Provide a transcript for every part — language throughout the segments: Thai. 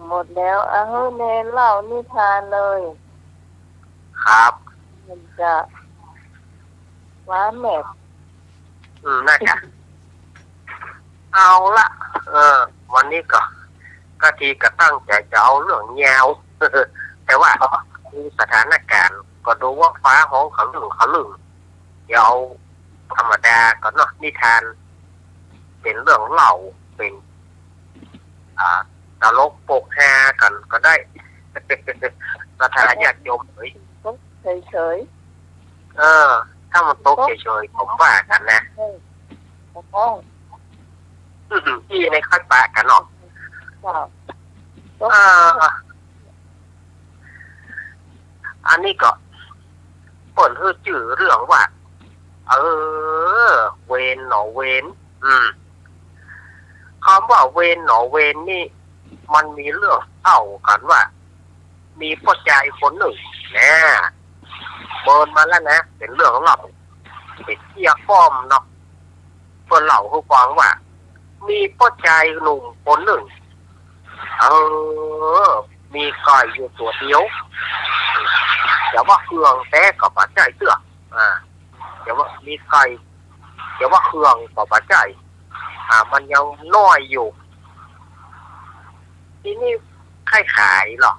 หมดแล้วให้เนนเล่านิทานเลยครับมันจะว้าแมบน่าจะเอาละวันนี้ก็ทีก็ตั้งใจจะเอาเรื่องแนวแต่ว่ามีสถานการณ์ก็ดูว่าฟ้าห้องเขาลึงเดี๋ยวเอาธรรมดาก็เนาะนิทานเป็นเรื่องเล่าเป็นตลกโปกฮากันก็ได้สถานญาติโยมเฉยถ้ามันโต๊ะเฉยๆผมว่ากันนะที่ในค่อยปะกันเนาะอันนี้ก็เปิดให้จื่อเรื่องว่าเวนหนอเวนคำว่าเวนหนอเวนนี่มันมีเรื่องเล่ากันว่ามีพ่อชายคนหนึ่งนะเบิร์นมาแล้วนะเป็นเรื่องเล่าเป็นเที่ยป้อมเนาะเพื่อนเล่าให้ฟังว่ามีพ่อชายหนุ่มคนหนึ่งมีไก่อยู่ตัวเดียวเดี๋ยวว่าเครื่องแต่กับปัจจัยเสื้อเดี๋ยวว่ามีไก่เดี๋ยวว่าเครื่องกับปัจจัยมันยังน้อยอยู่ที่นี่ใครขายหรอ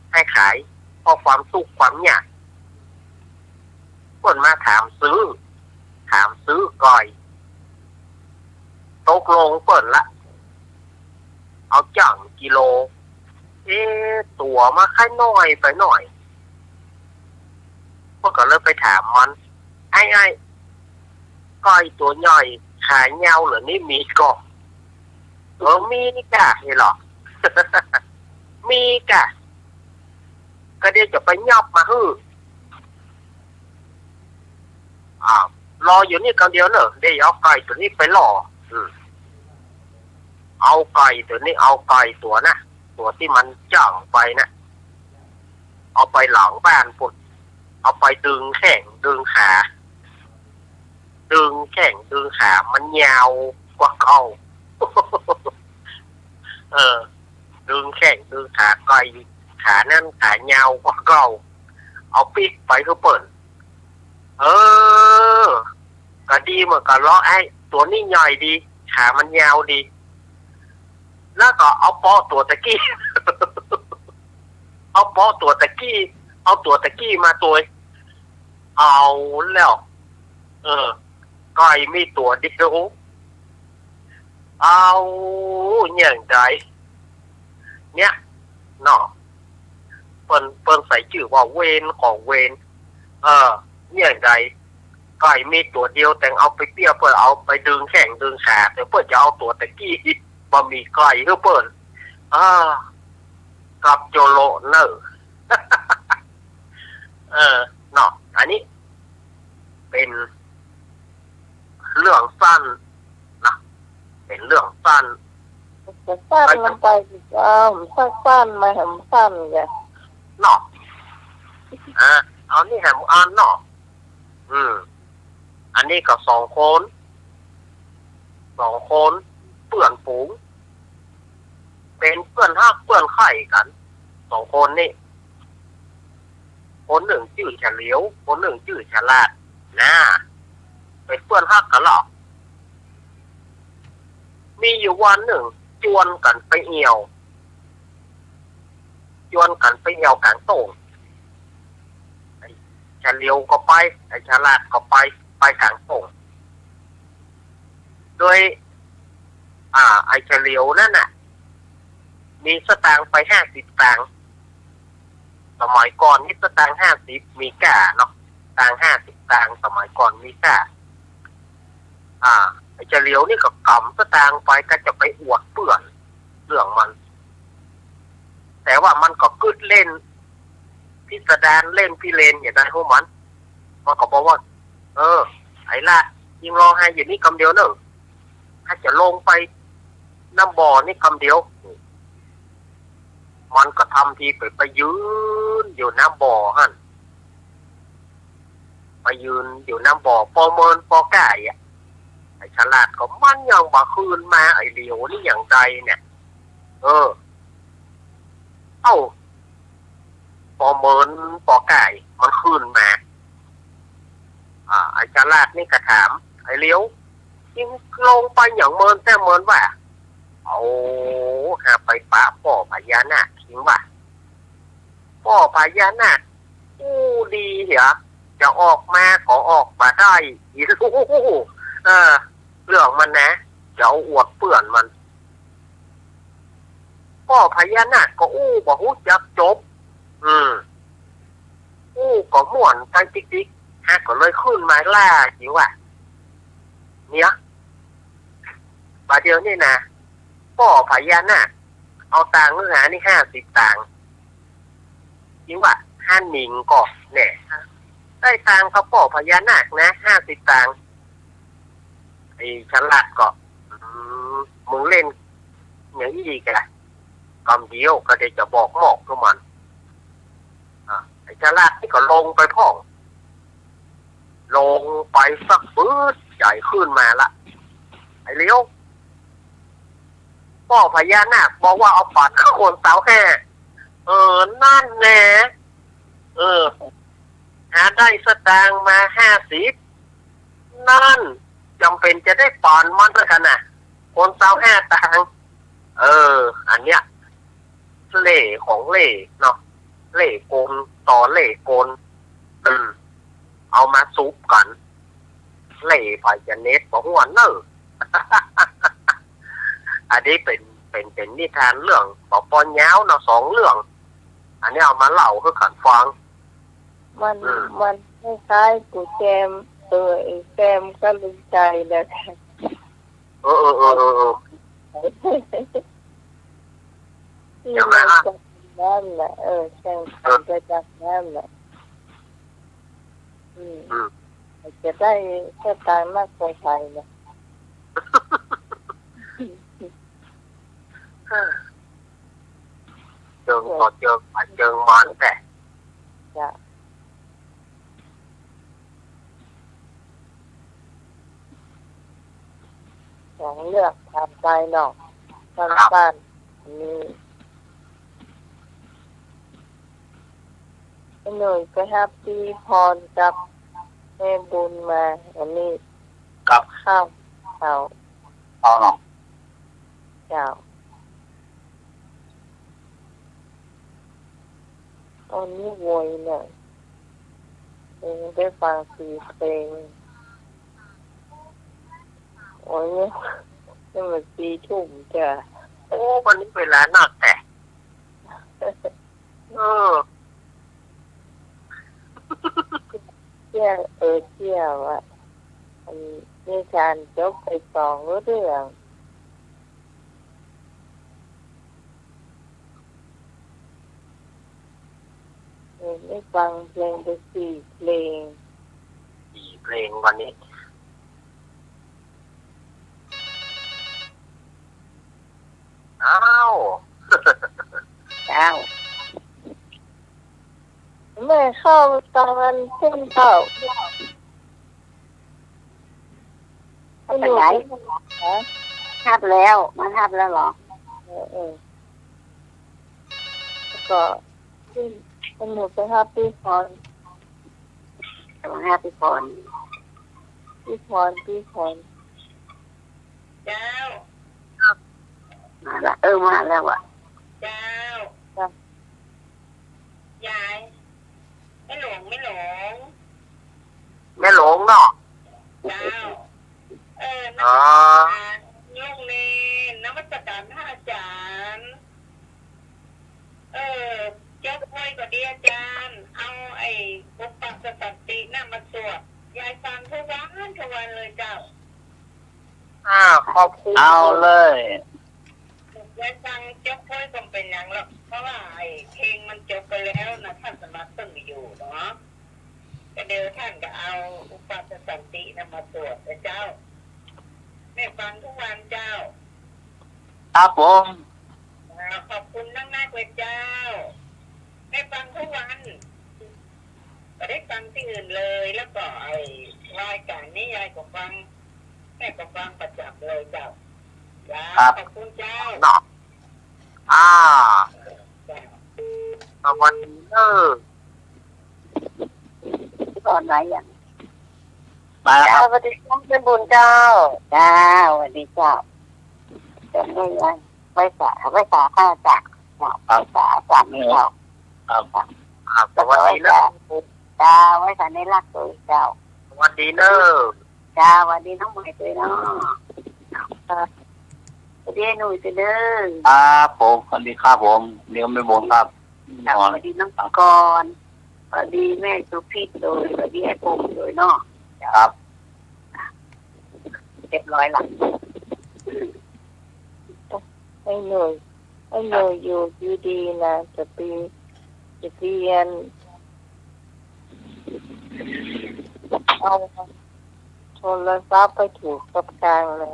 ใครขายเพราะความสุขความยากคนมาถามซื้อก่อยตกลงเปิดละเอาจังกิโลตัวมาค่ายน้อยไปหน่อยพวกก็เลยไปถามมันไอ้ก้อยตัวย่อยขายเงาหรือนี่มีก็มีกะนี่หรอ มีกะก็เดี๋ยวจะไปยอบมาฮื้อรออยู่นี่กันเดียวเนอะเดี๋ยวเอาไก่ตัวนี้ไปรอเอาไก่ตัวนี้เอาไก่ตัวนะตัวที่มันจ่างไปนะเอาไปหลังบ้านปุ๊บเอาไปดึงแข้งดึงขามันยาวกว่าเขาดึงแข้งดึงขาไก่ขานั่นขายาวกว่าเขาเอาปิดไปคือเปิดก็ดีเหมือนกันล้อไอ้ตัวนี้ใหญ่ดีขามันยาวดีแล้วก็เอาปอตัวตะกี้ เอาปอตัวตะกี้เอาตัวตะกี้มาตัวเอาแล้วไก่มีตัวเดียวเอาอย่างไรเนี่ยเนาะเปิ้นใส่ชื่อว่าเวนของเวนอย่างไรไก่มีตัวเดียวแต่เอาไปเปี้ยเพื่อเอาไปดึงแข้งดึงขาแต่เพื่อจะเอาตัวตะกี้บะหมี่ไก่เพื่อเปิ้นกับโจโลเนอร์เนาะอันนี้เป็นเรื่องสั้นนะเป็นเรื่องสั้นสั้นมันไปสั้นมาทำสั้นไงเนาะเอานี่แหมอ่านเนาะอันนี้ก็สองคนเพื่อนฝูงเป็นเพื่อนฮักเพื่อนไข่กันสองคนนี่คนหนึ่งชื่อเฉลียวคนหนึ่งชื่อฉลาดนะเป็นเพื่อนฮักกันหรอมีอยู่วันหนึ่งจวนกันไปเอี่ยวกลางโต่งไอ้เฉลียวก็ไปไอ้ฉลาดก็ไปกลางโต่งโดยไอ้เฉลียวนั่นน่ะมีสตางค์ไป50 ตังค์สมัยก่อนนี่สตางค์50มีก่าเนาะตังค์50 ตังค์สมัยก่อนมีก่าไอ้เฉลียวนี่ก็กำสตางค์ไปก็จะไปอวดเปื่อนเรื่องมันแต่ว่ามันก็กึดเล่นพิสดารเล่นพี่เลนอย่างนั้นพวกมันก็บอกว่าไอ้ละยิงรอให้อยู่นี่คำเดียวเนอะถ้าจะลงไปน้ำบ่อนี่คำเดียวมันก็ทำทีไปยืนอยู่น้ำบ่อฮั่นไปยืนอยู่น้ำบ่อปอเมินปอไก่ไอ้ฉลาดก็มันยังบ่คืนมาไอ้เหลียวนี่อย่างใดเนี่ย เมินปอไก่มันขึ้นมาไอ้ฉลาดนี่กระถามไอ้เลี้ยวยิ่งลงไปอย่างเมินแต่เมินว่าเอาหาไปปะป่อพญานาคทิ้งว่าป่อพญานาคอู้ดีเหรอจะออกมาก็ออกมาได้อีลูกเรื่องมันนะจะเอาอวดเปื่อนมันป่อพญานาคก็อู้บ่ฮู้จักจบอู้ก็ม่วนกันติ๊กๆฮะก็เลยขึ้นมาล่าจริงว่ะเนี่ยบาเดียวนี่นะป่อพญานาคเอาตังค์เนื้อหานี่50 ตังค์จริงว่ะ5 หนิงก็เนี่ยได้ตังค์เขาป่อพญานาคนะ50 ตังค์ไอ้ฉลาดก็มึงเล่นอย่างนี้กันคำเดียวก็จะบอกหมอกทุกมันไอ้ฉลาดนี่ก็ลงไปพ่องลงไปสักปื๊ดใหญ่ขึ้นมาละไอ้เลี้ยวป่อพญานาคบอกว่าเอาปัดโคนเสาแห่นั่นแน่หาได้สตางค์มา50นั่นจำเป็นจะได้ปอนมันด้วยกันน่ะคนเสา5 ตังค์อันเนี้ยเล่ของเล่เนาะเล่โกนต่อเล่โกนเอามาซุปกันเล่ไปจะเน็ตบอกว่าอันนี้เป็นนิทานเรื่องบอกปอนยาวเนาะ2 เรื่องอันนี้เอามาเล่าให้กันฟังมันคล้ายๆกูแจมแจมก็ลืมใจแล้วค่ะที่มันจะนั่นแหละแจมจะจับนั่นแหละจะได้แค่ตายมากกว่าไทยนะเจิงต่อเจิงไปเจิงมันแต่จะ2 เลือกทำใจหนอกสั้นๆนี่หน่อยก็แฮปปี้พรกับแม่บุญมาอันนี้กับข้าวเจ้าเนาะเจ้าตอนนี้โวยเนี่ยได้ฟัง4 เพลงโอ้ยนี่มัน4 ทุ่มจ้ะโอ้วันนี้เวลานักแต่เที่ยวอ่ะมีการจบไป2 เรื่องได้ฟังเพลงไป4 เพลง4 เพลงวันนี้อ้าวแม่เข้าตอนขึ้นเข้าไปไหนทับแล้วมาทับแล้วเหรอก็หนูไปหาพี่พรมาหาพี่พรเจ้ามาละมาแล้วอ่ะเจ้ายายไม่หลงแม่หลงเนาะเจ้าโยกเนนมัสการพระอาจารย์เจ้าพ่อยก็ดีอาจารย์เอาไอ้ปุปปัสสติน่ะมาสวดยายฟังทุกวันเลยเจ้าขอบคุณเอาเลยยายฟังเจ้าพ่อยก็เป็นอย่างหรอกเพราะว่าไอ้เพลงมันจบไปแล้วนะท่านสมัครตึงอยู่เนาะก็เดี๋ยวท่านก็เอาอุปปัสสติน่ะมาสวดเจ้าแม่ฟังทุกวันเจ้าครับผมขอบคุณมากๆเลยเจ้าแม่ฟังทุกวันก็ได้ฟังที่อื่นเลยแล้วก็ไอ้รายการนี้ยายก็ฟังแม่ก็ฟังประจำเลยเจ้าขอบคุณเจ้าสวัสดี ก่อนไว้อย่าง มาแล้วครับ สวัสดีครับเป็นบุญเจ้า จ้าสวัสดีเจ้าจะไม่ยังไม่สาข้าจักเนาะภาษาสามไม่เจ้า ครับสวัสดีนะ จ้าไว้สาในรักตัวเจ้า สวัสดีเนอะ จ้าสวัสดีน้องใหม่ตัวเนาะสวัสดีหนุ่ยตัวเด้อ ครับผมสวัสดีครับผมเดี๋ยวไม่บ่นครับ สวัสดีน้องกรสวัสดีแม่สุพิษโดยสวัสดีไอ้ปุ่มโดยเนาะ ครับ เรียบร้อยละ ให้หน่อยอยู่ดีนะจะเรียนเอาโทรศัพท์ไปถูกกับกลางเลย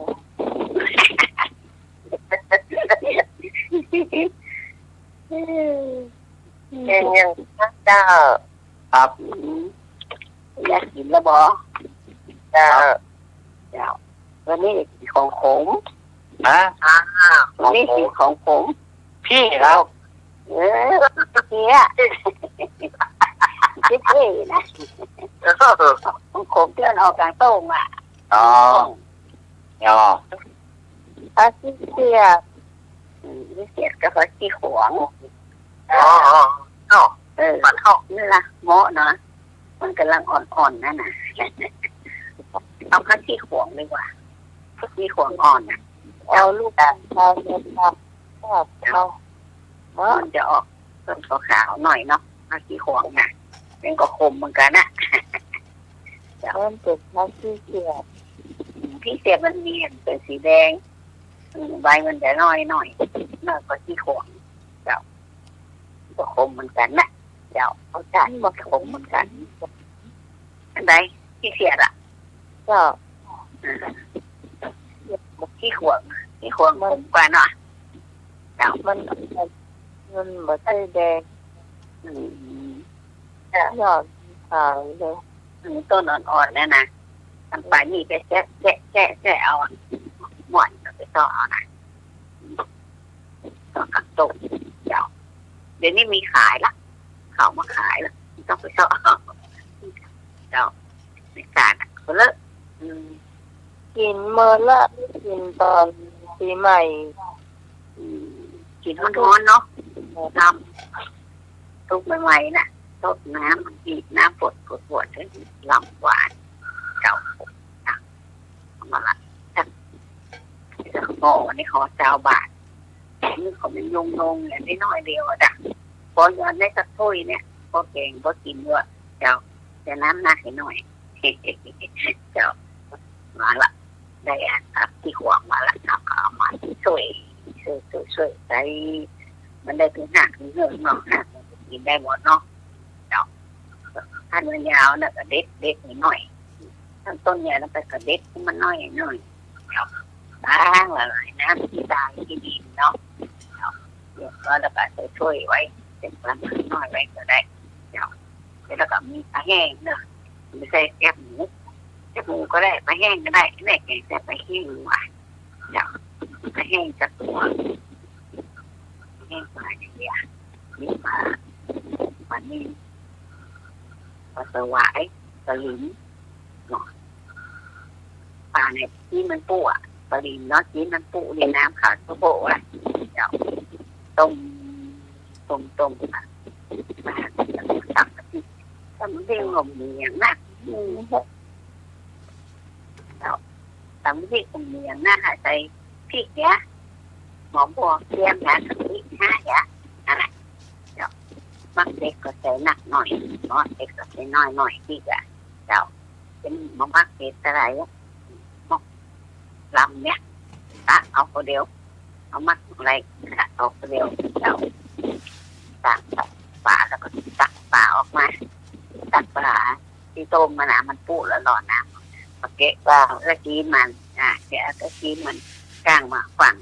เป็นยังเจ้า ครับ อยากกินแล้วบอ เจ้า เจ้าวันนี้ของขม ฮะ วันนี้ของขม พี่ครับ เฮียคิดเท่นะของขมเตือนออกกลางโต้งอ่ะ อ๋อเดี๋ยว อาทิตย์เสีย วิเศษก็เพราะขี้ขวาง อ๋อ ปัดเข้านี่ละเหมาะเนาะมันกำลังอ่อนๆนั่นน่ะเอาข้าขี้ขวางดีกว่าขี้ขวางอ่อนน่ะ เอาลูกชายเงินมาเอา มันจะออกต้นขาวๆหน่อยเนาะข้าขี้ขวางน่ะเป็นก็คมเหมือนกันน่ะ เริ่มเป็นอาทิตย์เสีย พี่เสียมันมีเป็นสีแดงใบมันจะน้อยแล้วก็ขี้ขวางเจ้าก็คมเหมือนกันน่ะเจ้าเขาจ่ายก็คมเหมือนกันอันใดพี่เสียอ่ะ เจ้า ขี้ขวางคมกว่าเนาะเจ้า มันไม่ใช่แดงยอดขาวเลย ต้นอ่อนๆนั่นนะทำไปนี่ไปแกะเอาหมอนไปต่อเอานะต่อกับต้นเจ้าเดี๋ยวนี้มีขายละเขามาขายละต้องไปต่อเจ้าในการก็เลิก กินเมื่อละกินตอนปีใหม่ กินร้อนๆเนาะน้ำตุกใหม่ๆน่ะต้มน้ำบีบน้ำปวดให้ลำหวานเจ้ามาละโอ้วันนี้ขอเจ้าบาทนี่เขาเป็นยงเนี่ยได้น้อยเดียวอ่ะพอย้อนได้สักถ้วยเนี่ยพอเก่งพอกินด้วยเจ้าจะน้ำหนักให้หน่อยเจ้ามาละได้ครับที่ขวางมาละเอาเอามาช่วยใจมันได้ถึงหักถึงเรื่องเนาะกินได้หมดเนาะเจ้าท่านมันยาวเนี่ยก็เด็ดหน่อยท่านต้นใหญ่แล้วไปก็เด็ดมันน้อยเจ้าบ้างละลายน้ำที่ตายที่ดินเนาะเดี๋ยวก็แล้วก็ช่วยไว้เป็นปลาน้อยไว้ก็ได้เจ้าแล้วก็มีปลาแห้งเนาะไม่ใช่แกบหมูก็ได้ปลาแห้งก็ได้แม่แกงแต่ปลาแห้งว่ะเจ้าปลาแห้งจากตัวแห้งปลาอย่างเงี้ยนี่ปลาวันนี้ปลาสวายปลาลิ้นเนาะปลาเนี่ยที่มันปูอ่ะปลาลิ้นเนาะที่มันปูในน้ำขาดโบอ่ะเจ้าต้มค่ะปลาตักทำเรื่องงมเงียงนะเจ้าทำเรื่องงมเงียงนะหายใจพริกเนี้ยหมอบอกเตรียมยาสติ5 อย่างอะไรเจ้ามักเด็กก็ใส่หนักหน่อยเนาะเด็กก็ใส่น้อยที่จะเจ้าเป็นมักเด็กอะไรลำเนี้ยตักเอาคนเดียวเอามักอะไรเอาคนเดียวเจ้าตักปลาแล้วก็ตักปลาออกมาตักปลาที่ต้มมันมันปูแล้วหล่อน้ำมาเกะปลาแล้วกินมันแกะก็กินมันกลางมาฝัง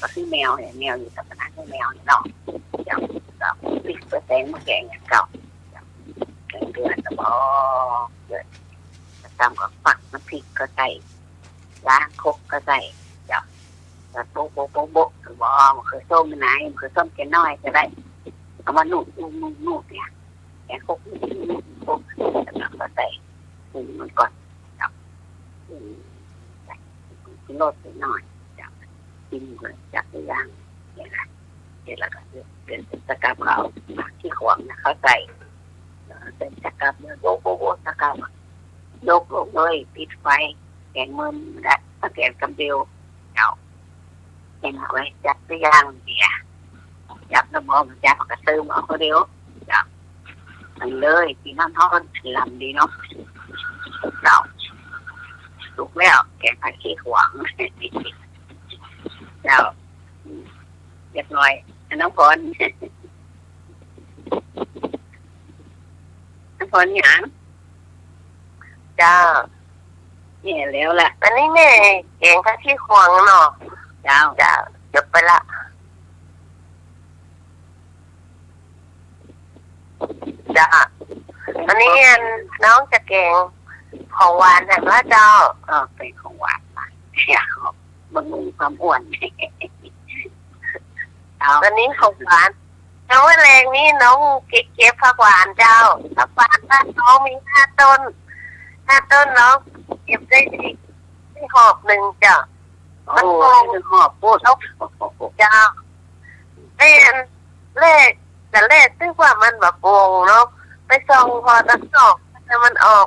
ก็คือแมวเนี่ยแมวอยู่กับขนาดแมวเนี่ยเนาะเจ้า10%มาแกงอย่างเก่าเดือนตะบอเดือนตามกับฝักน้ำพริกก็ใส่ล้างคกก็ใส่เจ้าโบ๊ะตะบอมันคือส้มไหนมันคือส้มแก่น้อยก็ได้เอามาหนูดเนี่ย แกงคกคกแล้วก็ใส่ปรุงมันก่อนจับใส่รสไปหน่อยจับกินเลยจับไปย่างเนี่ยค่ะเสร็จแล้วก็เป็นตะกับเขาที่ขวางนะเขาใส่เป็นตะกับเนี่ยโบตะกับยกลงเลยปิดไฟแกงมันได้ถ้าแกงกำเดียวเอาแกงเอาไว้จับไปย่างเนี่ยจับน้ำมันจับกระตือมาเขาเดียวจับมันเลยกินน้ำทอดลำดีเนาะเราสุกแล้วแกงผัดขี้ขวางเราเรียบร้อยน้ำฝนหยางจ้าเนี่ยแล้วแหละอันนี้แม่แกงผัดขี้ขวางเนาะจ้าเดี๋ยวไปละจ้าอันนี้น้องจะแกงของหวานแต่ว่าเจ้าเป็นของหวานมาอยากบำรุงความอ้วนอันนี้ของหวานน้องแรงนี้น้องเก็บผักหวานเจ้าผักหวานถ้าน้องมี5 ต้นน้องเก็บได้หอบหนึ่งจ้ะมันโกงหอบพูดเจ้าเลขซึ่งว่ามันแบบโกงเนาะไปส่องพอตั้งนอกแต่มันออก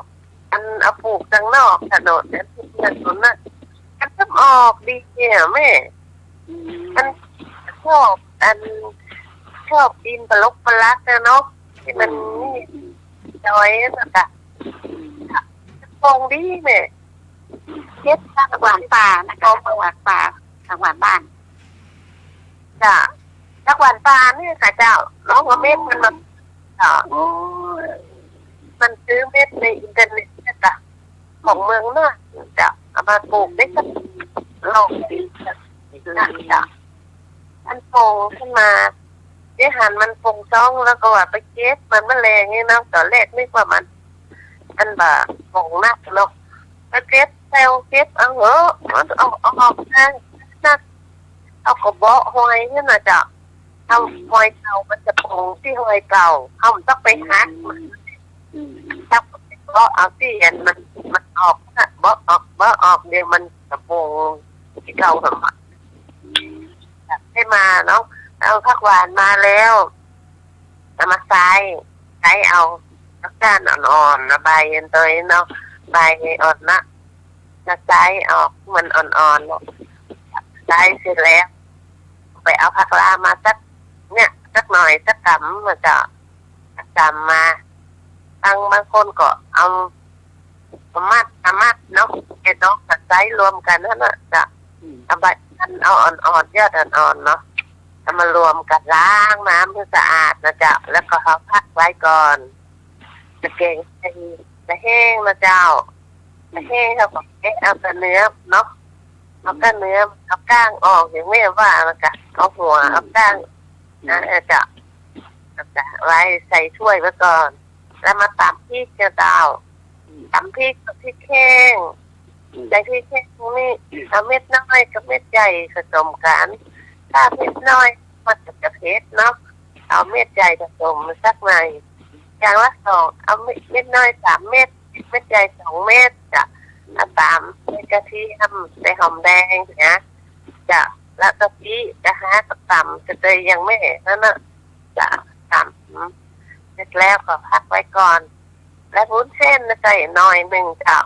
อันเอาปลูกตั้งนอกถนนเนี่ยทุกอย่างนั้นมันต้องออกดีเนี่ยแม่มันชอบดินปลกปลักเนาะที่มันนี่จอยนั่นแหละโกงดีแม่เก็บผักหวานป่านะคะผักหวานป่าผักหวานบ้านจ้ะผักหวานป่าเนี่ยค่ะเจ้าน้องว่าเม็ดมันมันซื้อเม็ดในอินเทอร์เน็ตจ้ะของเมืองน่ะจะเอามาปลูกได้สักโลกดีจ้ะมันโป่งขึ้นมาที่หันมันโป่งจ้องแล้วก็ว่าไปเก็บมันแมลงนี่นะตอนแรกนึกว่ามันแบบโป่งนักเนาะไปเก็บเซลเก็บเอาเหรอมันเอาออกนักเอากระบอกหอยนี่นะจ้ะเอาหอยเก่ามันจะโป่งที่หอยเก่าเอามันต้องไปหักถ้าก็เอาที่เห็นมันออกนะบ่ออกเดี๋ยวมันจะโป่งที่เก่าสมัยให้มาเนาะเอาผักหวานมาแล้วเอามาใส่เอาน้ำตาลอ่อนๆนะใบเย็นตัวเนาะใบอ่อนนะใส่ออกมันอ่อนๆเนาะใส่เสร็จแล้วไปเอาผักลามาสักหน่อยสักกำมันจะกำมาบางคนก็เอามัดเนาะไอ้น้องกับใส่รวมกันนั่นน่ะจะเอาใบเอาอ่อนๆยอดอ่อนๆเนาะเอามารวมกันล้างน้ำให้สะอาดนะจ๊ะแล้วก็เอาพักไว้ก่อนจะเก่งจะแห้งนะเจ้าจะแห้งเขาก็เอาแต่เนื้อเนาะเอาแต่เนื้อเอาก้างออกอย่างไม่ว่านะจ๊ะเอาหัวเอาก้างนะจ๊ะไว้ใส่ถ้วยไว้ก่อนแล้วมาตำพริกเจ้าตำพริกกับพริกแห้งใส่พริกแห้งนี่เอาเม็ดน้อยกับเม็ดใหญ่ผสมกันถ้าเม็ดน้อยมันจะเผ็ดเนาะเอาเม็ดใหญ่ผสมสักหน่อยอย่างละ2เอาเม็ดน้อย3 เม็ดเม็ดใหญ่2 เม็ดจ้ะตามเม็ดกะทิทำใส่หอมแดงนะจ้ะแล้วกะทิจะหากระตำจะได้ยังไม่นั่นน่ะจะตำเสร็จแล้วก็พักไว้ก่อนแล้ววุ้นเส้นใส่หน่อยหนึ่งจ้ะ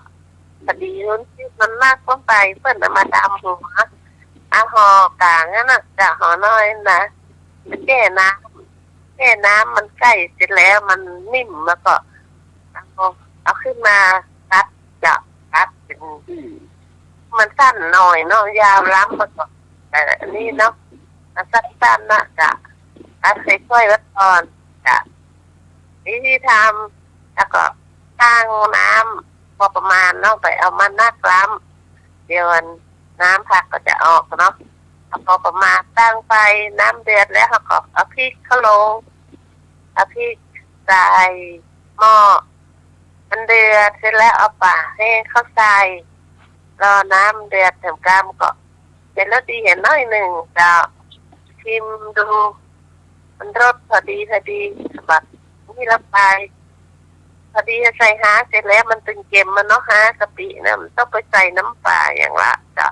พอดีวุ้นเส้นมันมากก็ไปเพิ่นมาดำหัวห่อกลางนั่นน่ะจะห่อน้อยนะแช่น้ำมันใกล้เสร็จแล้วมันนิ่มแล้วก็เอาขึ้นมาตัดเป็นมันสั้นหน่อยเนาะยาวล้ำมาก่อนแต่อันนี้เนาะมันสั้นๆนะจะตัดใส่ถ้วยไว้ก่อนจะวิธีทำแล้วก็ตั้งน้ำพอประมาณเนาะไปเอามานักล้ำเดี๋ยวน้ำผักก็จะออกเนาะพอประมาณตั้งไฟน้ำเดือดแล้วเขาก็เอาพริกเข้าลงเอาพริกใส่หม้อมันเดือดเสร็จแล้วเอาป่าให้เข้าใส่รอน้ำเดือดถึงกลางก็เสร็จแล้วดีเห็นน้อยหนึ่งจะชิมดูมันรสพอดีแบบ นี่ละไปพอดีจะใส่หาเสร็จแล้วมันตึงเค็มมันเนาะฮะกะปินะมันต้องไปใส่น้ำปลาอย่างละจะ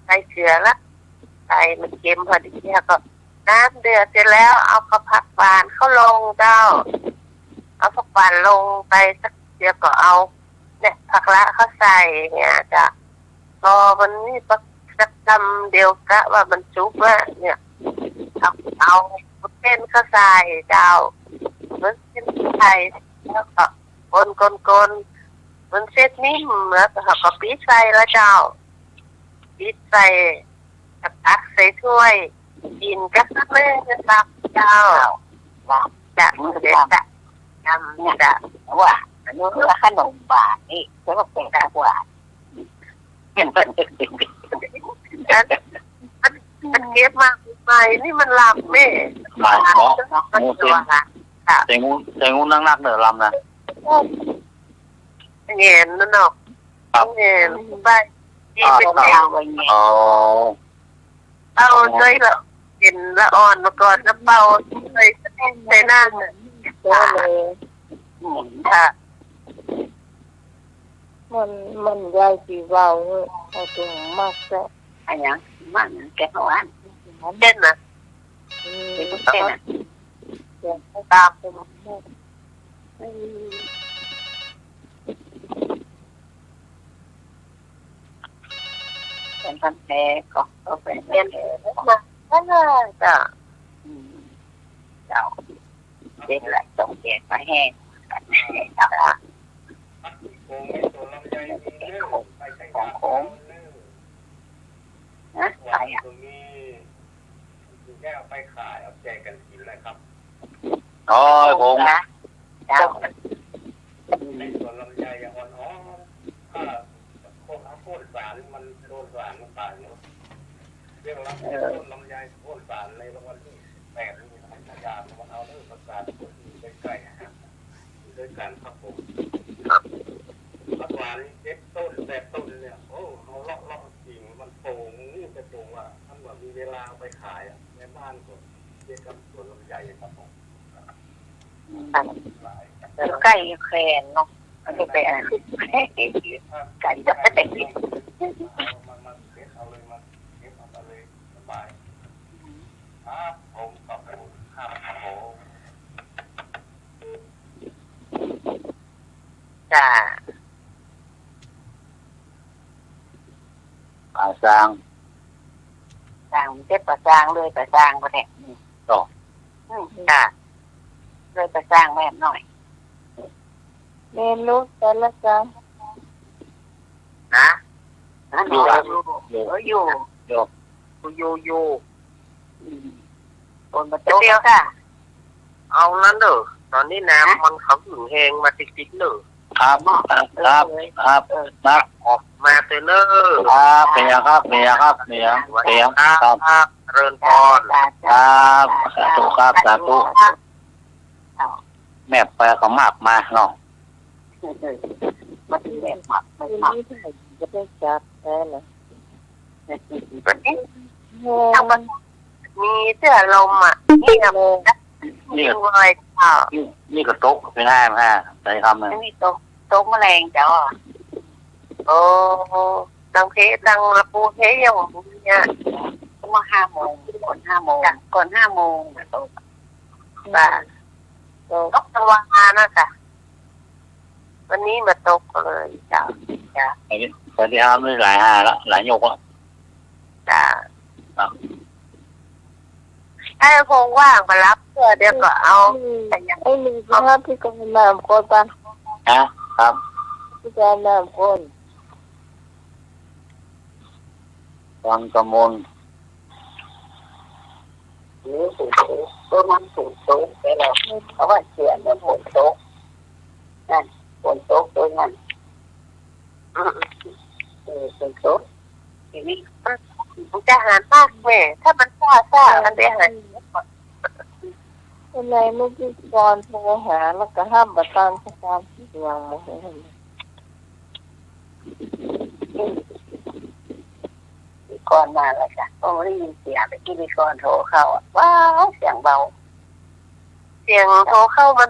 ใส่เกลือละใส่มันเค็มพอดีแล้วก็น้ำเดือดเสร็จแล้วเอากระผักหวานเข้าลงเจ้าเอาผักหวานลงไปสักเดียวก็เอาเนี่ยผักละเขาใส่เนี่ยจะพอมันนี่สักคำเดียวกะว่ามันสุกแล้วเนี่ยเอาเส้นเขาใส่เจ้ามันเส้นไทยแล้วก็คนมันเส้นนิ่มแล้วก็ปี๊ดใส่แล้วเจ้าปี๊ดใส่ตักใส่ถ้วยกินก็ไม่จะตักเจ้าจะเด็ดจะทำจะว่าอันนี้คือขนมบาทนี่แล้วก็เป็นกาหวานเป็นมันเก็บมากไปนี่มันลำแม่มาเนาะงูเต็มแต่งูนักเดือดลำนะเงี้ยนั่นเนาะเงี้ยไปนี่เป็นแนวเอาเลยละกินละอ่อนมาก่อนแล้วเป่าเลยใส่หน้าเลยค่ะมันใหญ่สีเบาเอาตรงมากแค่อันยังมันแกงหวานเด่นนะเป็นเส้นตามเป็นพันแผลก็เป็นเด่นนั่นแหละจ้ะเจ้าเด็กละส่งเด็กมาแห้งกันเจ้าละของโค้งนะใครอ่ะแก้วไปขายเอาแจกกันกินเลยครับโอ้ยผมนะเจ้าในส่วนลำไยอย่างอ่อนถ้าโค่นสารมันโดนสารมันตายเนาะเรื่องลำไยโค่นสารในวันที่8นี่อาจารย์มันเอาเรื่องประสาทใกล้ๆด้วยกันครับผมผักหวาน7 ต้น8 ต้นเนี่ยโอ้เอาเลาะจริงมันโป่งนี่จะโป่งว่าท่านว่ามีเวลาไปขายในบ้านก็เรียกกับสวนลำไยครับผมใกล้แคลนเนาะมันจะเป็นไก่จะไม่ได้กินมันเก็บเอาเลยมันเก็บเอาเลยสบายครับผมขอบคุณครับผมจ้าสร้างเจ็บประสร้างเลยประสร้างก็เนี่ยจ้าเลยประสร้างแม่หน่อยเมนูแต่ละจานนะอยู่คนมาเดียวค่ะเอานั้นเด้อตอนนี้น้ำมันเขาถึงแห้งมาติดๆเด้อครับออกมาเตเนอร์เป็นยังครับครับเริญพรครับสาธุครับสาธุแม่ไปเขามากมาเนาะมันแม่หมักไม่หมักจะได้จับแค่ไหนมันมีเสื้อลมอ่ะนี่ก็นี่ก็โต๊ะเป็นห้าใส่คำนึงนี่โต๊ะแมลงเจ้าโอ้ดังระปูเทยังเนี่ยมา5 โมงก่อน5 โมงโต๊ะตกตะวันนะจ๊ะวันนี้มาตกเลยจ้ะสวัสดีครับไม่หลายหลายโยกแล้วจ้ะไอ้พงว่างมารับเพื่อเดี๋ยวก็เอาไอ้มีครับพี่กำลังคนปะครับพี่กำลังคนวังกมลตัวมันสูงโต๊ะไปแล้วเพราะว่าเสียมันฝนโต๊ะนั่นฝนโต๊ะตัวนั้นฝนโต๊ะทีนี้มันจะหารมากแม่ถ้ามันซ่ามันได้หารอะไรเมื่อกี้ก่อนโทรหาแล้วก็ห้ามประทานสักการอย่างโมโหก่อนมาแล้วจ้ะก็ได้ยินเสียงไปที่มีก่อนโทรเข้าว้าวเสียงเบา เสียงโทรเข้ามา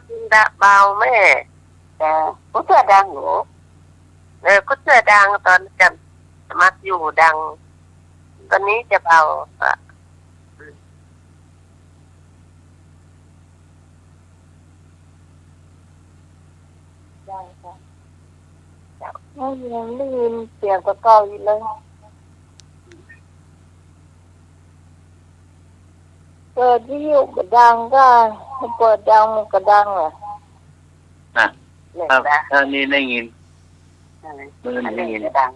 เบาแม่แต่ผู้เสื้อดังหนู ก็เสื้อดังตอนจำสมัครอยู่ดัง ตอนนี้จะเบาอ่ะได้ค่ะไม่ยังได้ยินเสียงกระเก่าอยู่เลยเปิดวิทยุก็ดังก็เปิดดังมันก็ดังอ่ะ ถ้านี่ได้ยินได้ยิน ดัง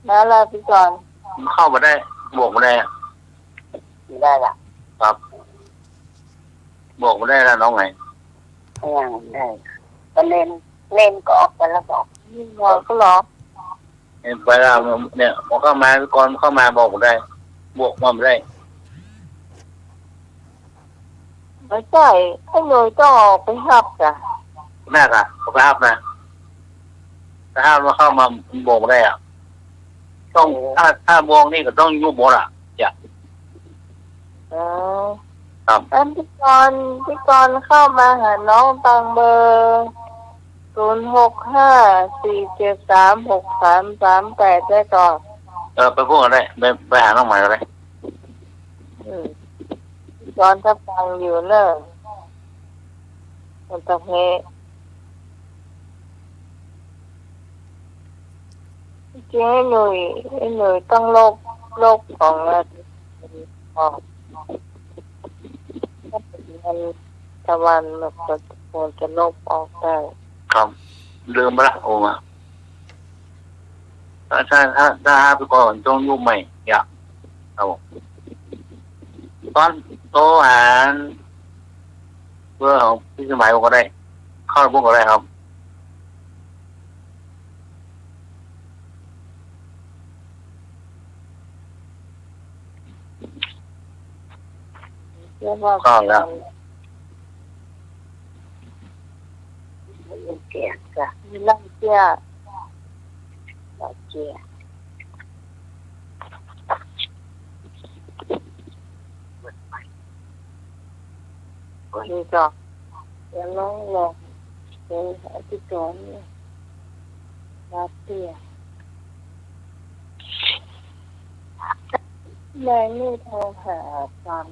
มาลาพี่ก่อน เข้ามาได้บวกมาได้ ได้ละ ครับบวกมาได้แล้วน้องไง ยังได้ก็เล่นก็ออกไปแล้วบอก นี่หมอก็หรอ ไปแล้วเนี่ยพอเข้ามาก่อนเข้ามาบอกมาได้ บวกมาไม่ได้ ไม่ใช่ให้หน่วยต้องออกไปหับจ้ะ แม่ค่ะเขาไปห้ามนะถ้ามาเข้ามาบอกมาได้อ่ะต้องถ้าบวกนี่ก็ต้องยุบหมดอ่ะจ้ะ ครับ อันพี่กรเข้ามาหาน้องตังเบอร์0654736338ได้ก่อน ไปพูดกันได้ไปหาน้องใหม่ก็ได้ พี่กรถ้าฟังอยู่เนอะมันจะเฮจริงให้หน่วยต้องลบของออกถ้าเป็นมันตะวันมันก็ควรจะลบออกได้ ครับลืมไปละโอ้มาถ้าไปก่อนต้องยุบใหม่อย่าครับผมตอนโตหารเพื่อของพี่สมัยก็ได้เข้าพวกก็ได้ครับเข้าแล้ว เกียร์จ้ะ มีร่างเกียร์ เกียร์ นี่ก็เดี๋ยวน้องลองเป็นที่ก่อนเนี่ยรัสเซียแม่นี่โทรหาฟัง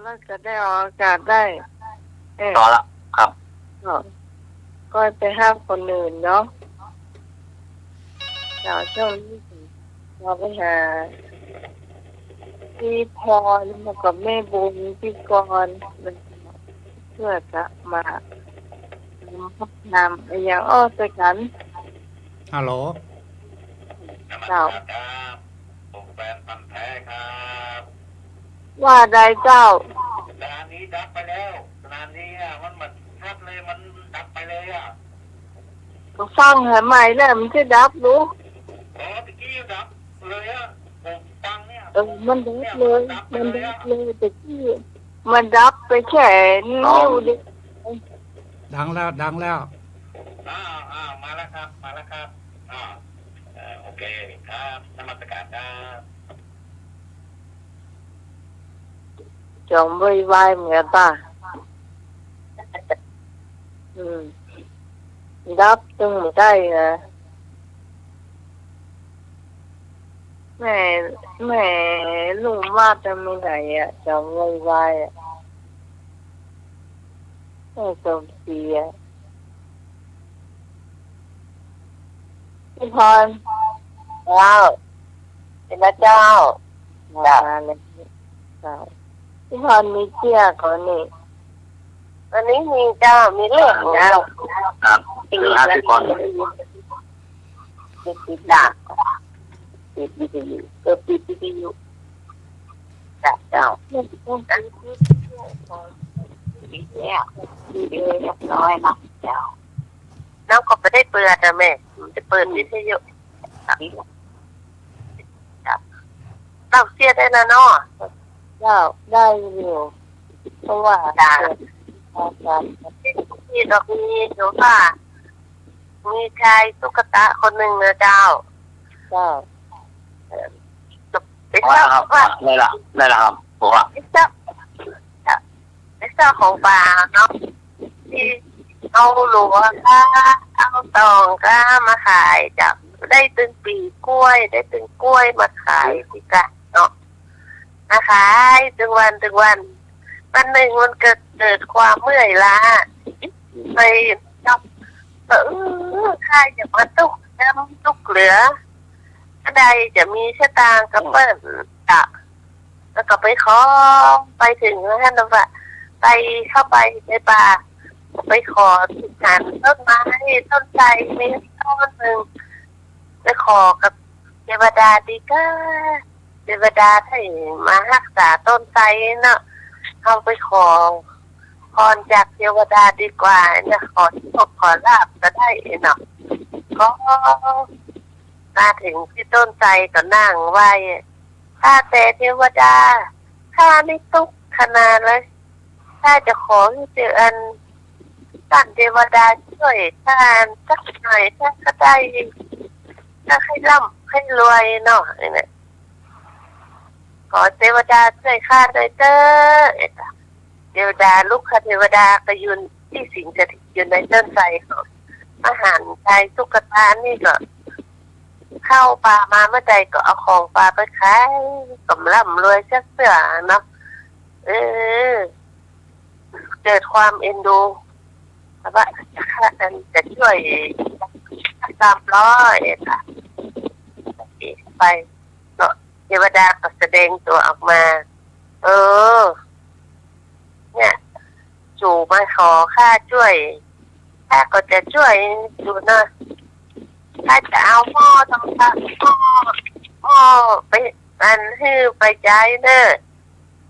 แล้วจะได้ออกอากาศได้ต่อละครับก็ไปห้ามคนอื่นเนาะเราช่วงนี้เราไปหาพี่พรมากับแม่บุญพี่กรเพื่อจะมา นำอย่างอ้อสกัน ฮัลโหล เจ้า ครับผมแฟนพันธุ์แท้ครับ ว่าใดเจ้า สนามนี้ดับไปแล้วสนามนี้มันมันทับเลยมันดับไปเลยก็ฟังให้ใหม่แล้วมันจะดับรู้ ตะกี้ดับเลยผมฟังเนี่ย มันดับเลยมันดับเลยแต่ที่มันดับไปแค่นิ้วเดียว ดังแล้วดังแล้ว มาแล้วครับโอเคครับนมัสการครับ จอมไวๆเหมือนป่ะดับตึงไม่ได้นะแม่ลุงว่าจะไม่ไหนอ่ะจอมไวๆอ่ะไม่จมเสียพี่พรเจ้าเป็นพระเจ้ามาเลยเจ้าพี่พรมีเจี๊ยก่อนนี่วันนี้มีเจ้ามีเรื่องเจ้า ครับคือ50ก่อน ปิดด่าปิดวิทยุปิดวิทยุเจ้าปิดแล้วปิดเรียบร้อยนะเจ้าน้ำก็ไม่ได้เปิดนะแม่จะเปิดวิทยุเราเสียได้นะเนาะเจ้าได้อยู่เพราะว่าที่ดอกมีหนูว่ามีชายตุ๊กตาคนหนึ่งนะเจ้าเป็นเจ้าว่าได้ละครับผมว่าเป็นเจ้าของป่าเนาะที่เอาหลวงเอาตองก็มาขายจ้ะได้ตึงปีกล้วยได้ตึงกล้วยมาขายสิกะเนาะมาขายตึงวันวันหนึ่งมันเกิดความเมื่อยล้าไปจับข้าจะมาตุกน้ำตุกเหลือก็ได้จะมีชะตางกับเปิ้ลจ้ะแล้วก็ไปขอไปถึงท่านว่าไปเข้าไปในป่าไปขอหันต้นไม้ต้นไทรมีต้นหนึ่งไปขอกับเทวดาดีก็เทวดาให้มารักษาต้นไทรเนาะเขาไปขอพรจากเทวดาดีกว่าเนี่ยขอโชคขอลาภก็ได้เนาะก็มาถึงที่ต้นไทรก็นั่งไหว้ข้าแต่เทวดาข้าไม่ทุกข์ขนาดเลยข้าจะขอให้เจออันท่านเทวดาช่วยท่านสักหน่อยท่านก็ได้ถ้าให้ร่ำให้รวยเนาะเนี่ยขอเทวดาช่วยข้าหน่อยเด้อเทวดาลูกข้าเทวดาก็ยืนที่สิงสถิตอยู่ในต้นไทรอาหารชายตุ๊กตานี่ก็เข้าป่ามาเมื่อใดก็เอาของป่าไปขายกำร่ำรวยเสื้อเนาะเกิดความเอ็นดูว่าจะช่วย300ค่ะไปเนาะเทวดาก็แสดงตัวออกมาเนี่ยจู่มาขอข้าช่วยข้าก็จะช่วยดูนะข้าจะเอาหม้อทำหม้อไปมันฮื้อไปใจเนอะ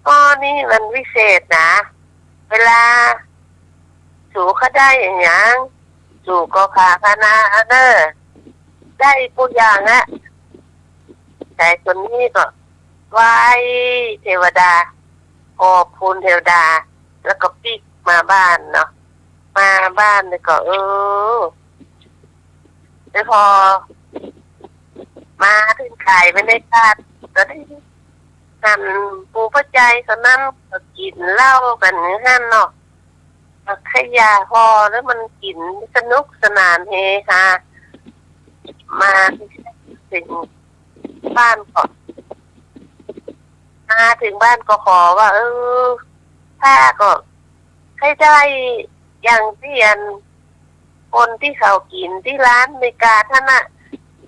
หม้อนี่มันวิเศษนะเวลาสู่เขาได้อย่างยังสู่ก็พาพนาเนอะได้ทุกอย่างอะแต่คนนี้ก็ไหว้เทวดาขอบคุณเทวดาแล้วก็ปิกมาบ้านเนาะมาบ้านเลยก็แล้วพอมาถึงขายไม่ได้คาดก็ได้หั่นปูพระใจเขานั่นก็กินเหล้ากันหั่นเนาะขยาพอแล้วมันกินสนุกสนานเฮฮามาถึงบ้านก่อนมาถึงบ้านก็ขอว่าถ้าก็ให้ได้อย่างที่คนที่เขากินที่ร้านในกาท่านน่ะ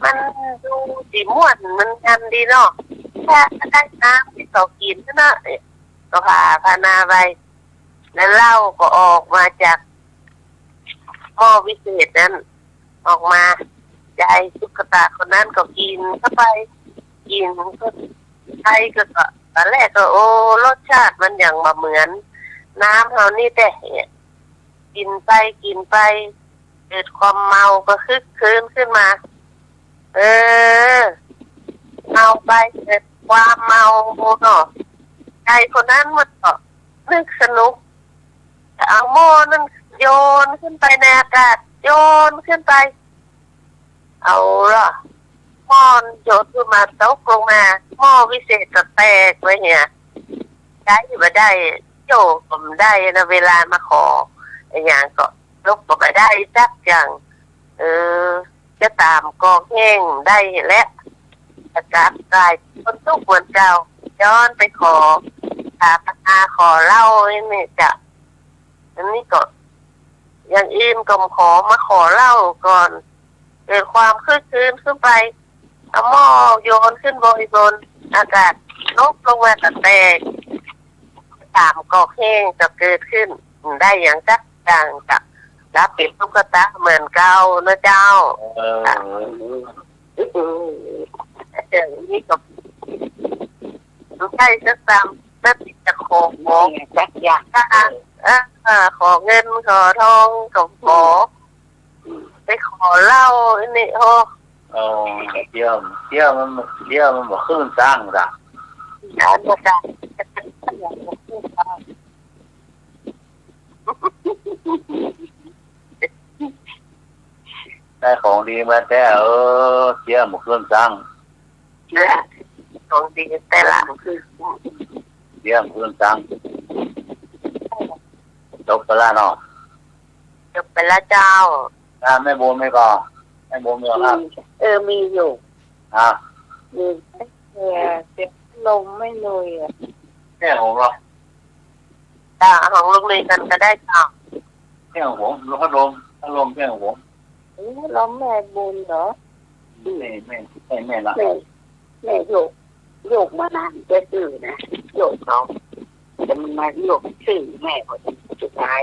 มันดูสีม่วนมันกันดีเนาะถ้าได้น้ำที่เขากินท่านน่ะก็พานาไปแล้วเหล้าก็ออกมาจาก หม้อวิเศษนั้นออกมายายตุ๊กตาคนนั้นก็กินเข้าไปกินก็ใครก็ตอนแรกก็โอ้รสชาติมันอย่างมาเหมือนน้ำเรานี่แต่กินไปเกิดความเมาก็คึกคืนขึ้นมาเมาไปเกิดความเมาเนาะใครคนนั้นมันก็นึกสนุกเอาหม้อนั่นโยนขึ้นไปในอากาศโยนขึ้นไปเอาล่ะหม้อโยนขึ้นมาตกลงมาหม้อวิเศษก็แตกไปเนี่ยได้มาได้โยกผมได้นะเวลามาขออย่างก็ลบก็ไปได้สักอย่างจะตามกองแห้งได้และอากาศกายคนทุกข์เหมือนเก่าย้อนไปขอขอเล่าเนี่ยจะอันนี้ก็อย่างอื่นก็ขอมาขอเล่าก่อนเกิดความคึกคืนขึ้นไปเอาหม้อโยนขึ้นบนอากาศนกลงมาแตกตามกอกแห้งจะเกิดขึ้นได้อย่างจักจังจะรับเป็นตุ๊กตาเหมือนเก่านะเจ้านี่ก็ใช่จะตามนั่นจะขอจักอย่างขอเงินขอทองขอไปขอเหล้านี่โอ้เที่ยวมันบ่ขึ้นสร้างจ้ะบ่ได้ได้ของดีมาแต่เที่ยวบ่ขึ้นสร้างของดีแต่ละคือเที่ยวบ่ขึ้นสร้างจบไปแล้วเนาะจบไปแล้วเจ้าไม่โบนไม่ก่อไม่โบนไม่ครับมีอยู่มีเสียลมไม่เลยแค่ของเราของลงเลยกันก็ได้เจ้าแค่ของผมแล้วก็ลมแค่ของผมลมแม่บุญเหรอแม่ละแม่โยกมานานจะตื่นนะโยกเขาจะมาโยกชื่อแม่คนสุดท้าย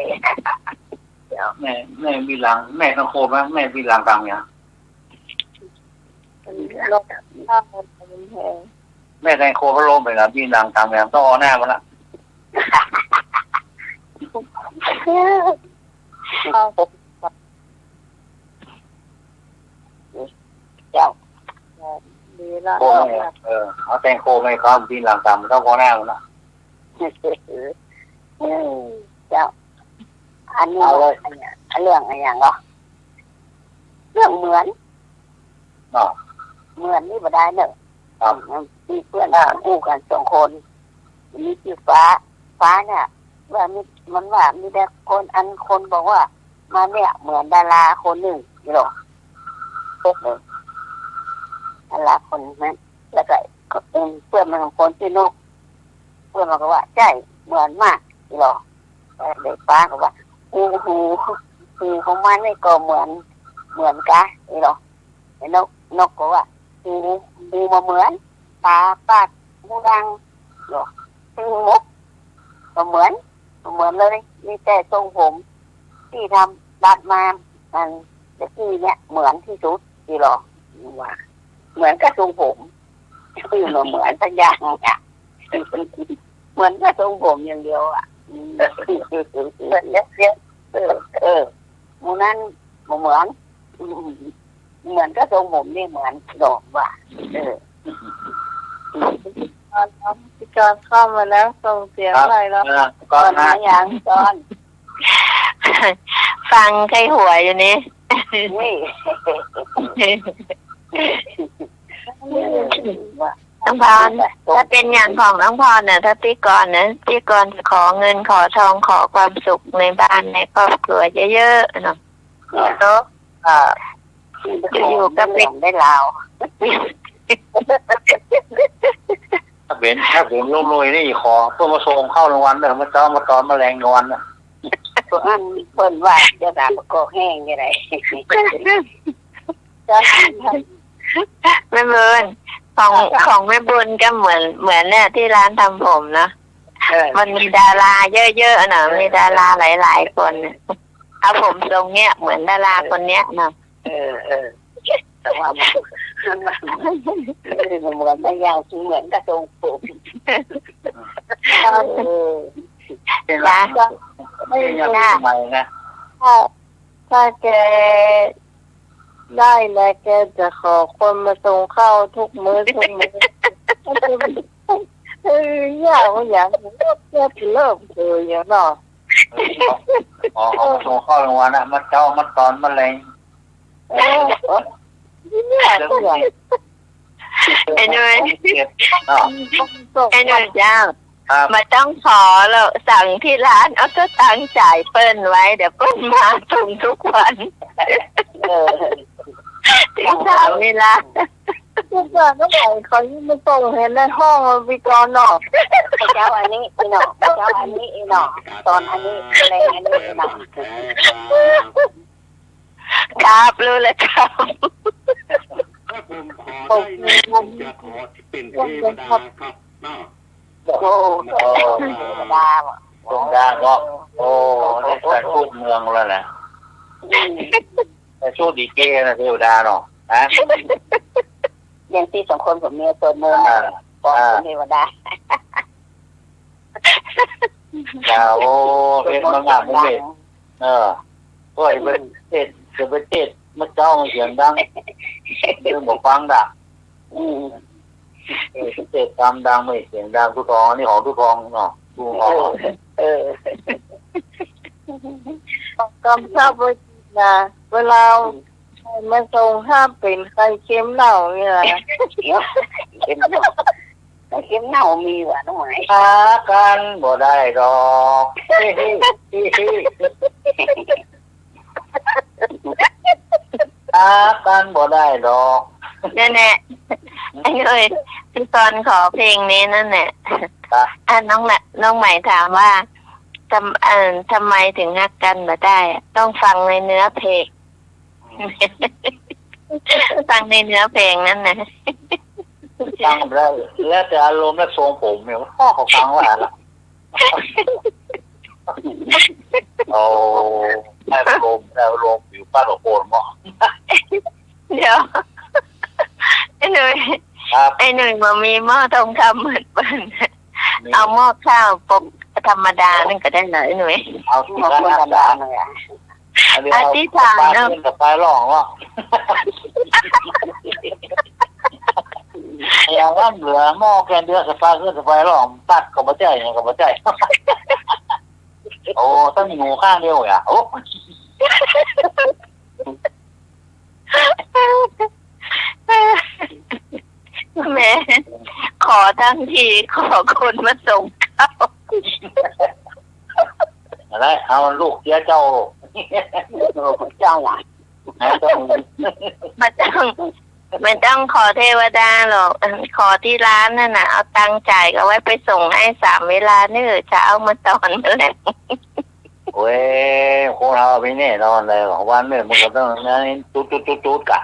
เดี๋ยวแม่มีหลังแม่ต้องโคบไหมแม่มีหลังกลางเนี่ยลมถ้ามันแพงแม่แทงโคเขาล้มไปแล้วมีหลังกลางเนี่ยต้องเอาหน้ามันละเจ้าดีละเอาแทงโคไม่เข้ามีหลังกลางมันต้องเอาหน้ามันละเจ้าอันนี้เรื่องอะไรอย่างเหรอเรื่องเหมือนนี่บ่ได้เนอะมีเพื่อนคู่กัน2 คนมีชื่อฟ้าเนี่ยว่ามันว่ามีแต่คนบอกว่ามาเนี่ยเหมือนดาราคนหนึ่งนี่หรอพวกเลยดาราคนนั้นแล้วก็เป็นเพื่อนมันของคนชื่อนกเพื่อนมันก็ว่าใช่เหมือนมากนี่หรอเด็กฟ้าก็ว่าหูของมันนี่ก็เหมือนกะนี่หรอไอ้นกก็ว่าหูมาเหมือนตาปากหูดังหรอหูมกก็เหมือนเลยมีแต่ทรงผมที่ทำดัดมามันจะที่เนี่ยเหมือนที่สุดนี่หรอว่าเหมือนกับทรงผมคือเหมือนสักอย่างอ่ะเหมือนกับทรงผมอย่างเดียวอ่ะเหมือนเยอะมูนั้นเหมือนก็ทรงผมนี่เหมือนดอกว่ะพี่จอนเข้ามาแล้วส่งเสียงอะไรแล้วก่อนนะอย่างจอนฟังใครหัวอยู่นี่น้องพรถ้าเป็นอย่างของน้องพรเนี่ยถ้าพี่กรจะขอเงินขอทองขอความสุขในบ้านในครอบครัวเยอะๆเนาะจะอยู่กับเด็กได้ลาวถ้าเป็นลงลอยนี่ขอเพื่อมาส่งเข้ารางวัลเด้อมาตอนแมลงนอนนะพวกนั้นเพิ่นว่าจะด่าก็แห้งยังไงแม่บุญของแม่บุญก็เหมือนเนี่ยที่ร้านทำผมนะมันมีดาราเยอะๆนะมีดาราหลายๆคน เอาผมทรงเนี้ยเหมือนดาราคนเนี้ยนะ แต่ว่ามันเหมือนไม่ยาวเหมือนกระทงผม เป็นไรก็ไม่ยังทำไมนะถ้าแกได้แล้วแกจะขอคนมาส่งข้าวทุกมื้ออยากแกเริ่มอย่างเนาะอ๋อส่งข้าวรางวัลนะมาเจ้ามาตอนมาแรงไอ้หนุ่ยจ้ามาต้องขอแล้วสั่งที่ร้านเอาก็ตั้งจ่ายเปิ้ลไว้เดี๋ยวเปิ้ลมาส่งทุกวันถึง3 เวลาทุกวันก็บอกเขาไม่ส่งเห็นในห้องวิกรเนาะเจ้าอันนี้อีหนอเจ้าอันนี้อีหนอตอนอันนี้อะไรอันนี้อีหนอครับรู้เลยครับผมขอได้จะขอที่เป็นเทวดาครับโอ้เทวดาดวงดาวก็โอ้ได้แต่พูดเมืองแล้วนะแต่สู้ดีเก้นะเทวดาเนาะนะอย่างที่2 คนผมเนี่ยตัวเมืองบอกเทวดาโอ้เป็นมังงะมุ้งเด็ดก็ไอ้ประเทศประเทศมันเจ้าเสียงดังเรื่องบอกฟังด่ะเจ็ดตามดังไม่เสียงดังทุกทองนี่ของทุกทองเนาะทุกทองกำชับไว้นะเวลามาส่งห้ามเป็นไข่เค็มเน่าเนี่ยเค็มเน่ามีว่ะน้องไหมหากันบ่ได้ดอกหากันบ่ได้ดอกนั่นแหละไอ้เอ้ยพี่ตอนขอเพลงนี้นั่นแหละน้องใหม่ถามว่าทำไมถึงฮักกันมาได้ต้องฟังในเนื้อเพลงฟังในเนื้อเพลงนั่นนะฟังแล้วแต่อารมณ์และทรงผมเนี่ยพ่อเขาฟังว่าอะไรโอ้ได้ลมอยู่ป้าตะโกนมั้งเดี๋ยวไอ้หนุ่ยมามีหม้อทองคำเหมือนเปิ้ลเอาหม้อข้าวปกธรรมดานั่นก็ได้เลยหนุ่ยเอาที่ธรรมดาเลยอธิษฐานเนาะกับไฟหลองว่าอย่างนั้นเหลือหม้อแกนเดือดกับไฟขึ้นกับไฟหลองตัดกับมะใจเนี่ยกับมะใจโอ้ต้องมีงูข้างเดียวอ่ะโอ้แม่ขอทั้งทีขอคนมาส่งข้าวอะไรเอาลูกเสียเจ้าเจ้าหล่ะไม่ต้องขอเทวดาหรอกขอที่ร้านนั่นน่ะเอาตังค์จ่ายก็ไว้ไปส่งให้3 เวลานี่จะเอามาตอนมาแล้วโอ้ยโคตรเอาไปแน่นอนเลยของวันเนี่ยมันก็ต้องนั่นจุดกะ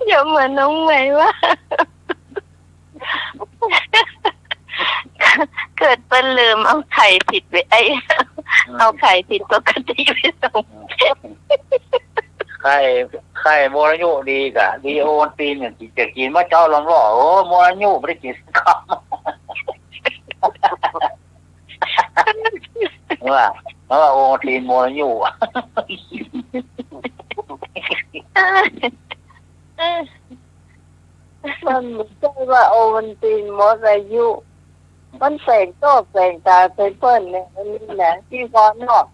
เดี๋ยวเหมือนน้องใหม่ว่าเกิดเป็นลืมเอาไข่ผิดไปเอาไข่ผิดปกติไปส่งไข่โมระยุดีกะดีโอนตีนเนี่ยจะกินมาเจ้าลองรอโอ้โมระยุไม่ได้กินข้าวว่าโอนตีนโมระยุมันไม่ใช่ว่าโอวันตีนโมระยุมันแสงโตแสงตาเปิ้ลเนี่ยมันนี่แหละที่ฟอนนอก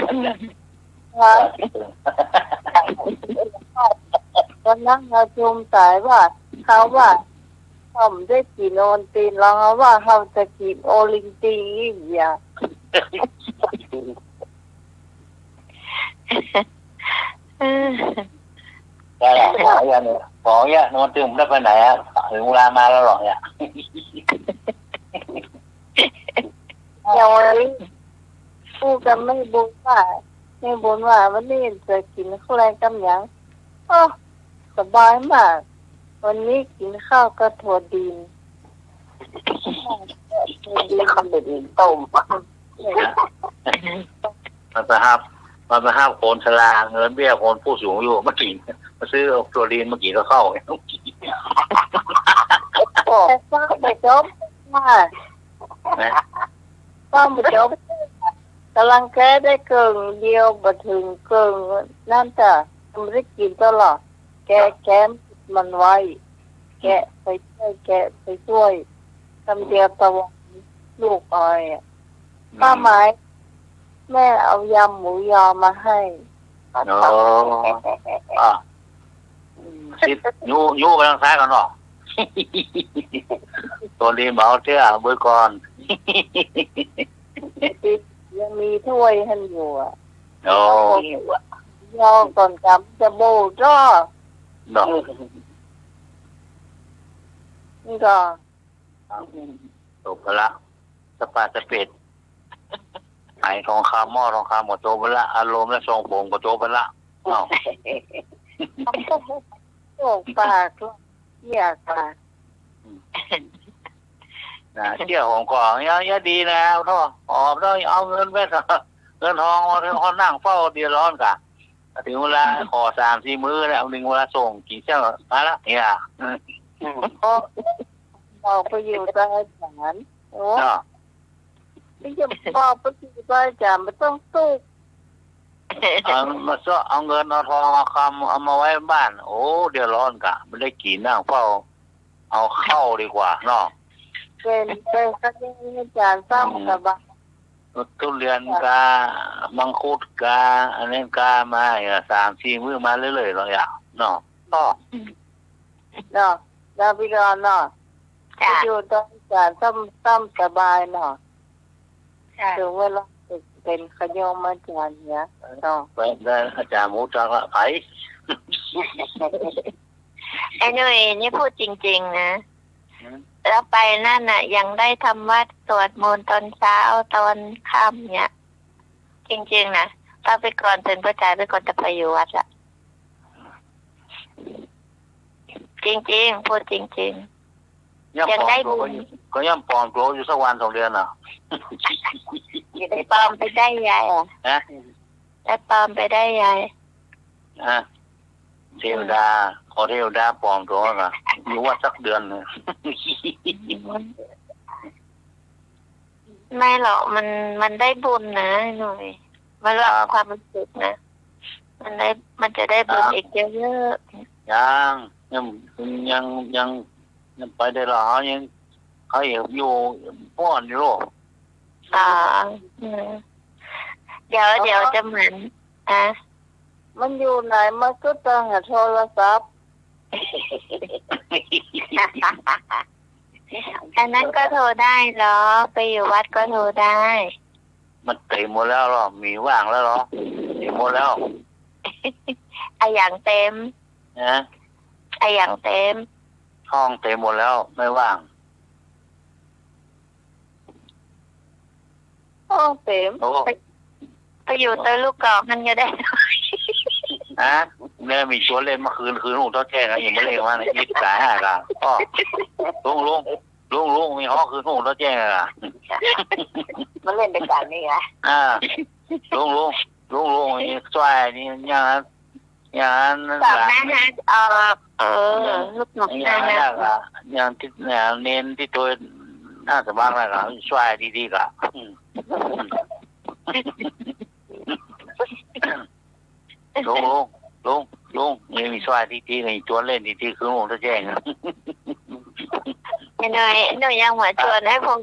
วันนั้นเราชมสายว่าเขาว่าเขาได้กินโอนตีนแล้วว่าเขาจะกินโอลิงตีอย่างได้ละขออย่างนี้ขออย่างนอนตื่นได้ไปไหนอ่ะถึงเวลามาแล้วหรอเนี่ยอย่างวันนี้พูดกันไม่บุญว่าวันนี้จะกินอะไรกันอย่างสบายมากวันนี้กินข้าวกระถั่วดิน แล้วเขาเป็นต้ม มันไปห้าโคนชราเงินเบี้ยโคนผู้สูงอายุมากินมาซื้อตัวลีนเมื่อกี้ก็เข้า โอ้ป้าไปจบว่าป้าไปจบกำลังแก้ได้เกินเดียวมาถึงเกินนั่นจ้ะมันได้กินตลอดแกมันไว้แกไปช่วยทำเดียวตะวันลูกอ้อยป้าหมายแม่เอายำหมูยอมาให้ โอ้สิยูไปทางซ้ายกันหรอตัวลีนเบาเจ้าเบื่อก่อน ยังมีถ้วยให้อยู่อ่ะ โอ้ ยอก่อนจำจะโบจ้อ ดอก นี่ก็ ตกไปละสปาสเปดไอทองคำหม้อทองคำหมดโตไปละอารมณ์และทรงผมก็โตไปละอ้าว โอ้ปากเหี้ยปาก นะเที่ยวของก่อนยังดีนะท่อหอบแล้วเอาเงินไปเงินทองมาถึงคนนั่งเฝ้าเดือดร้อนกะถึงเวลาขอ3-4 มื้อแล้วหนึ่งเวลาส่งกี่เช้ามาละเนี่ย บอกไปอยู่ใต้ศาลโอ้ไม่จะบอกไปอยู่ใต้ศาลไม่ต้องสู้ มาซ้อเอาเงินเอาทองเอาคำเอามาไว้บ้านโอ้เดือดร้อนกะไม่ได้กี่นั่งเฝ้าเอาเข้าดีกว่าเนาะ เป็นคดีอาจารย์สร้างกับบ้าน ทุเรียนกามังคุดกาอันนี้กามา3-4 มื้อมาเรื่อยๆเราอยากเนาะก็ เนาะดาวิกาเนาะอยู่ใต้ศาลซ้ำสบายเนาะถึงเวลาเป็นขยมอาจารย์เนี่ยเนาะ ไปได้อาจารย์หมูจักละไผ ไอ้หนุ่ยนี่พูดจริงๆนะแล้วไปนั่นน่ะยังได้ทำวัดสวดมนต์ตอนเช้าตอนค่ำเนี่ยจริงๆนะถ้าไปก่อนถึงประจายไปก่อนจะไปอยู่วัดละจริงๆพูดจริงๆยังได้บุญก็ย่ำปลอมตัวอยู่สักวัน2 เดือนอ่ะ ได้ปลอมไปได้ยายอ่ะได้ปลอมไปได้ยายเทวดาขอเทวดาปลอมตัวอ่ะอยู่ว่าสักเดือนนึง ไม่หรอกมันได้บุญนะหน่อยมันรับความรู้สึกนะมันจะได้บุญอีกเยอะๆยังไปได้หรอยังเขาอยู่ป้อนอยู่โลกเดี๋ยวจะเหมือนมันอยู่ไหนมันก็ต้องหาโทรศัพท์อันนั้นก็โทรได้เหรอไปอยู่วัดก็โทรได้มันเต็มหมดแล้วหรอมีว่างแล้วหรอเต็มหมดแล้วไออย่างเต็มไออย่างเต็มห้องเต็มหมดแล้วไม่ว่างห้องเต็มไปอยู่เตยลูกกอกนั่นก็ได้เนี่ยมีชวนเล่นเมื่อคืนหูเท่าแก่กันอย่างไม่เล่นมาในยิบสายกันก็ลุงมีห้องคืนหูเท่าแก่กันมันเล่นเป็นการนี่ไงลุงนี่สวยนี่อย่างนั้นแบบนั้นลูกหนุ่มนั่นนะอย่างที่เน้นที่ตัวน่าจะบ้างอะไรกันสวยดีๆกันลุงนี่มีสวายที่ในจวนเล่นที่คือหงจะแจ้งหน่อยยังหัวจวนให้พง